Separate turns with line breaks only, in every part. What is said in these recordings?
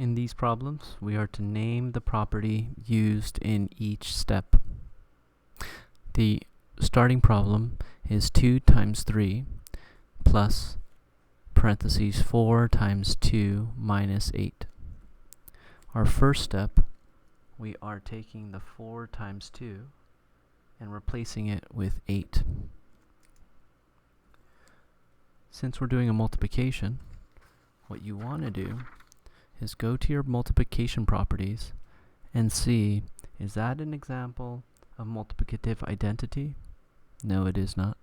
In these problems, we are to name the property used in each step. The starting problem is 2 times 3 plus parentheses 4 times 2 minus 8. Our first step, we are taking the 4 times 2 and replacing it with 8. Since we're doing a multiplication, what you want to do is go to your multiplication properties and see, is that an example of multiplicative identity? No, it is not.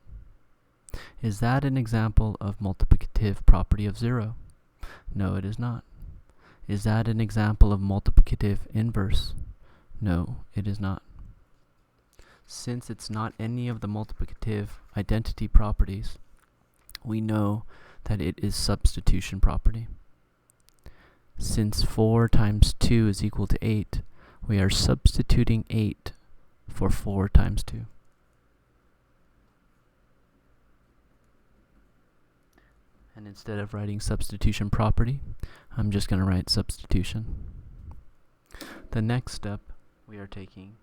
Is that an example of multiplicative property of 0? No, it is not. Is that an example of multiplicative inverse? No, it is not. Since it's not any of the multiplicative identity properties, we know that it is substitution property. Since 4 times 2 is equal to 8, we are substituting 8 for 4 times 2. And instead of writing substitution property, I'm just going to write substitution. The next step, we are taking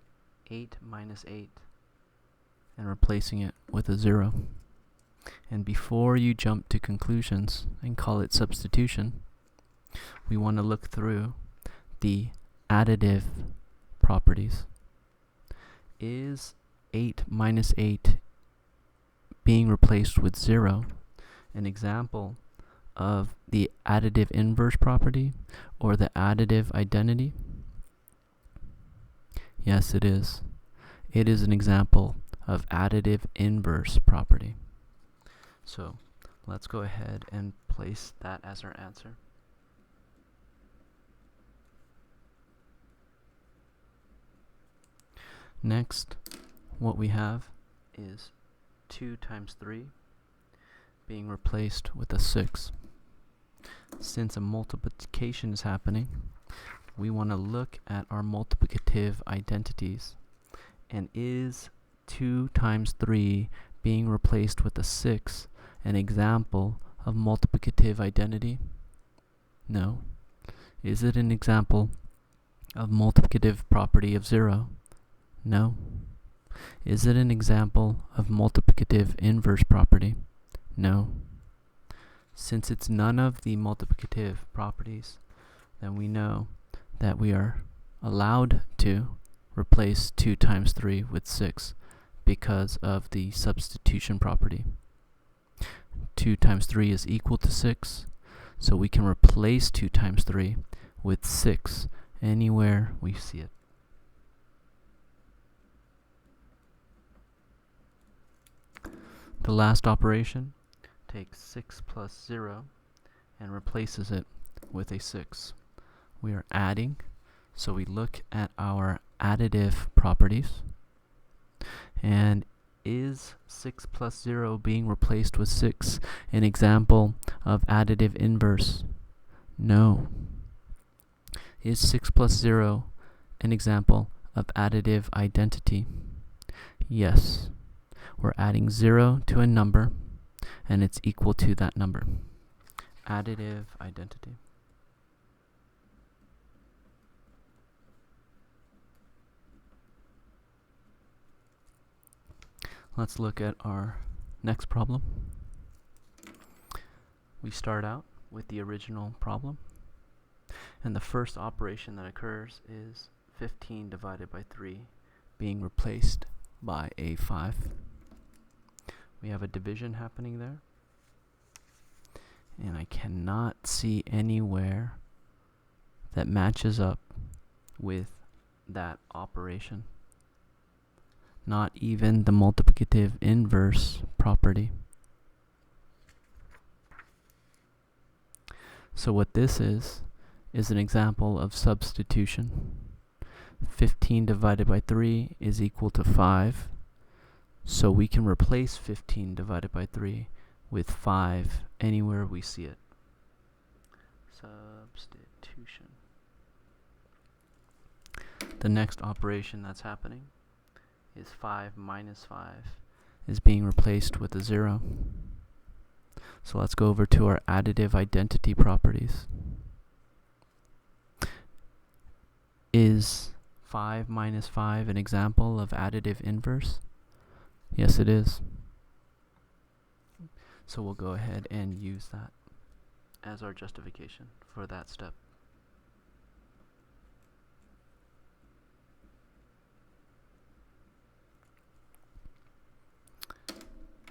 8 minus 8 and replacing it with a 0. And before you jump to conclusions and call it substitution, we want to look through the additive properties. Is 8 minus 8 being replaced with 0 an example of the additive inverse property or the additive identity? Yes, it is. It is an example of additive inverse property. So let's go ahead and place that as our answer. Next, what we have is 2 times 3 being replaced with a 6. Since a multiplication is happening, we want to look at our multiplicative identities. And is 2 times 3 being replaced with a 6 an example of multiplicative identity? No. Is it an example of multiplicative property of 0? No. Is it an example of multiplicative inverse property? No. Since it's none of the multiplicative properties, then we know that we are allowed to replace 2 times 3 with 6 because of the substitution property. 2 times 3 is equal to 6, so we can replace 2 times 3 with 6 anywhere we see it. The last operation takes 6 plus 0 and replaces it with a 6. We are adding, so we look at our additive properties. And is 6 plus 0 being replaced with 6 an example of additive inverse? No. Is 6 plus 0 an example of additive identity? Yes. We're adding 0 to a number, and it's equal to that number. Additive identity. Let's look at our next problem. We start out with the original problem, and the first operation that occurs is 15 divided by 3 being replaced by a 5. We have a division happening there, and I cannot see anywhere that matches up with that operation. Not even the multiplicative inverse property. So what this is an example of substitution. 15 divided by 3 is equal to 5. So we can replace 15 divided by 3 with 5 anywhere we see it. Substitution. The next operation that's happening is 5 minus 5 is being replaced with a 0. So let's go over to our additive identity properties. Is 5 minus 5 an example of additive inverse? Yes, it is. So we'll go ahead and use that as our justification for that step.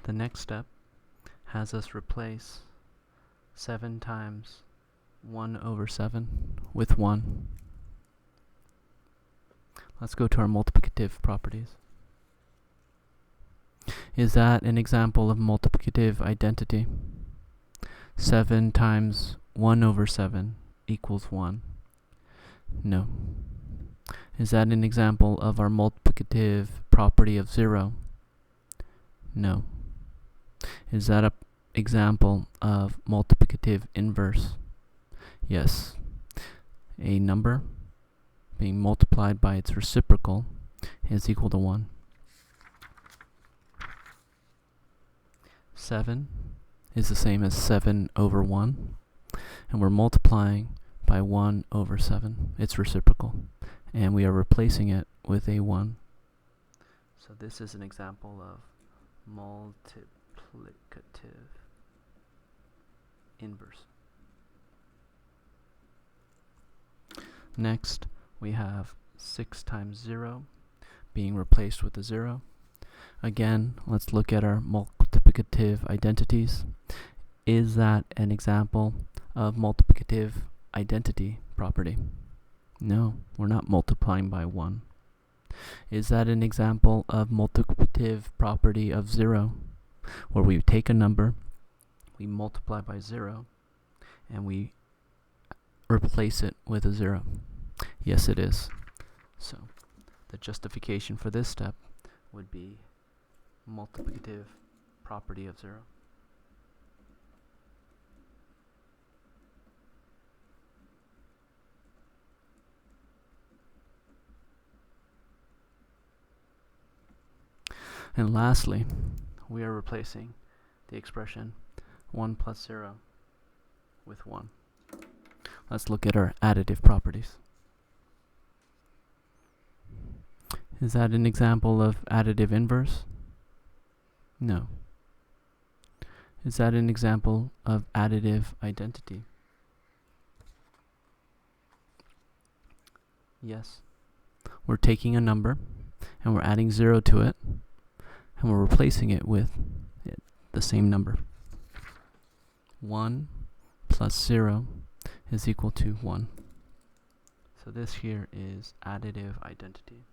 The next step has us replace 7 times 1 over 7 with 1. Let's go to our multiplicative properties. Is that an example of multiplicative identity? 7 times 1 over 7 equals 1. No. Is that an example of our multiplicative property of 0? No. Is that an example of multiplicative inverse? Yes. A number being multiplied by its reciprocal is equal to 1. 7 is the same as 7 over 1, and we're multiplying by 1 over 7, its reciprocal, and we are replacing it with a 1. So this is an example of multiplicative inverse. Next, we have 6 times 0 being replaced with a 0. Again, let's look at our multiplicative identities. Is that an example of multiplicative identity property? No, we're not multiplying by 1. Is that an example of multiplicative property of 0, where we take a number, we multiply by 0, and we replace it with a 0? Yes, it is. So the justification for this step would be multiplicative property of 0. And lastly, we are replacing the expression 1 plus 0 with 1. Let's look at our additive properties. Is that an example of additive inverse? No. Is that an example of additive identity? Yes. We're taking a number and we're adding 0 to it, and we're replacing it with the same number. 1 plus 0 is equal to 1. So this here is additive identity.